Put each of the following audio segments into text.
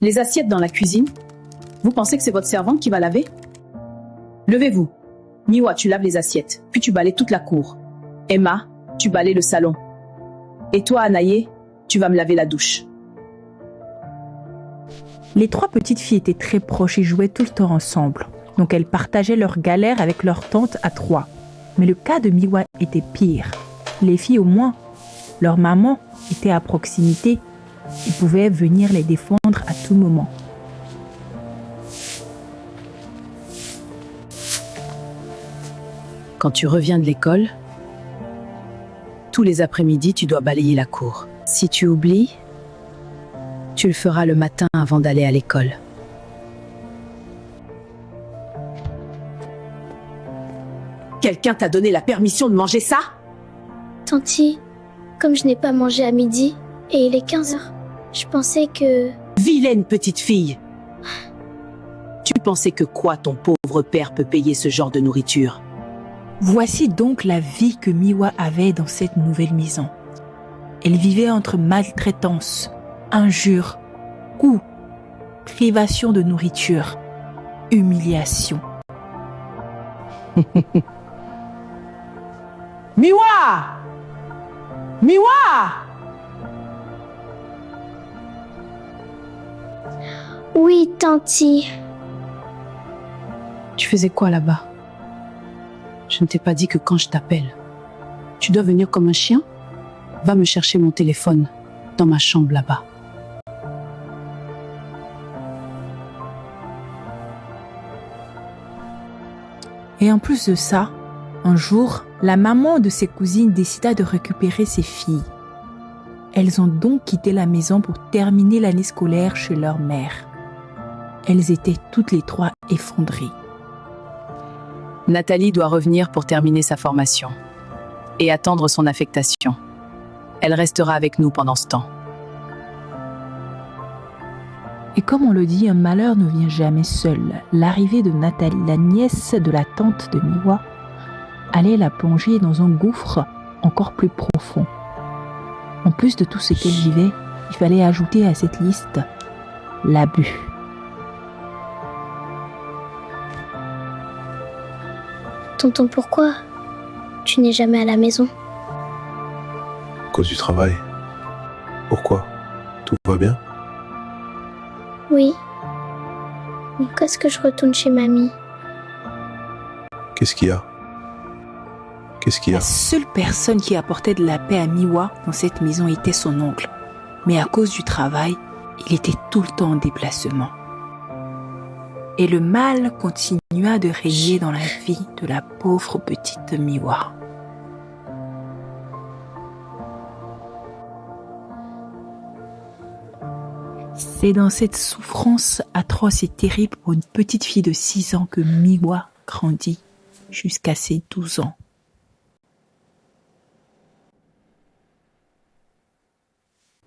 Les assiettes dans la cuisine, vous pensez que c'est votre servante qui va laver? Levez-vous. Miwa, tu laves les assiettes, puis tu balayes toute la cour. Emma, tu balayes le salon. Et toi, Anaïe, tu vas me laver la douche. Les 3 petites filles étaient très proches et jouaient tout le temps ensemble. Donc elles partageaient leurs galères avec leur tante à 3. Mais le cas de Miwa était pire. Les filles au moins, leur maman était à proximité et pouvait venir les défendre à tout moment. Quand tu reviens de l'école, tous les après-midi, tu dois balayer la cour. Si tu oublies, tu le feras le matin avant d'aller à l'école. Quelqu'un t'a donné la permission de manger ça? Tanti, comme je n'ai pas mangé à midi et il est 15h, je pensais que... Vilaine petite fille! Tu pensais que quoi, ton pauvre père peut payer ce genre de nourriture? Voici donc la vie que Miwa avait dans cette nouvelle maison. Elle vivait entre maltraitance, injures, coups, privation de nourriture, humiliation. Miwa! Miwa! Oui, Tanti. Tu faisais quoi là-bas? Je ne t'ai pas dit que quand je t'appelle, tu dois venir comme un chien? Va me chercher mon téléphone dans ma chambre là-bas. Et en plus de ça, un jour, la maman de ses cousines décida de récupérer ses filles. Elles ont donc quitté la maison pour terminer l'année scolaire chez leur mère. Elles étaient toutes les 3 effondrées. Nathalie doit revenir pour terminer sa formation et attendre son affectation. Elle restera avec nous pendant ce temps. Et comme on le dit, un malheur ne vient jamais seul. L'arrivée de Nathalie, la nièce de la tante de Miwa, allait la plonger dans un gouffre encore plus profond. En plus de tout ce qu'elle vivait, il fallait ajouter à cette liste l'abus. Tonton, pourquoi tu n'es jamais à la maison? À cause du travail. Pourquoi? Tout va bien? Oui. Mais qu'est-ce que je retourne chez mamie? Qu'est-ce qu'il y a? Qu'est-ce qu'il y a? La seule personne qui apportait de la paix à Miwa dans cette maison était son oncle. Mais à cause du travail, il était tout le temps en déplacement. Et le mal continua de régner dans la vie de la pauvre petite Miwa. C'est dans cette souffrance atroce et terrible pour une petite fille de 6 ans que Miwa grandit jusqu'à ses 12 ans.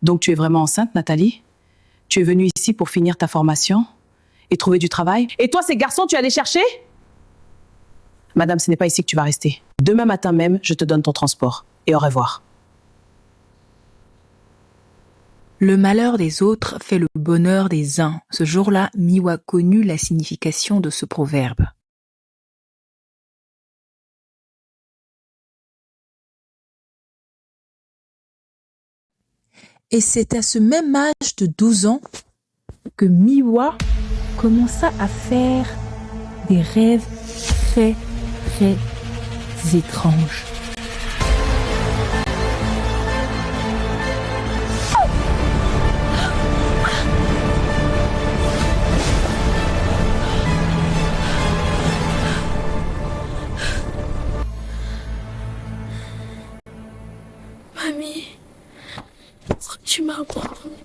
Donc tu es vraiment enceinte, Nathalie? Tu es venue ici pour finir ta formation et trouver du travail? Et toi, ces garçons, tu es allé chercher? Madame, ce n'est pas ici que tu vas rester. Demain matin même, je te donne ton transport. Et au revoir. Le malheur des autres fait le bonheur des uns. Ce jour-là, Miwa connut la signification de ce proverbe. Et c'est à ce même âge de 12 ans que Miwa commença à faire des rêves très, très étranges. Mamie, pourquoi tu m'as abandonnée?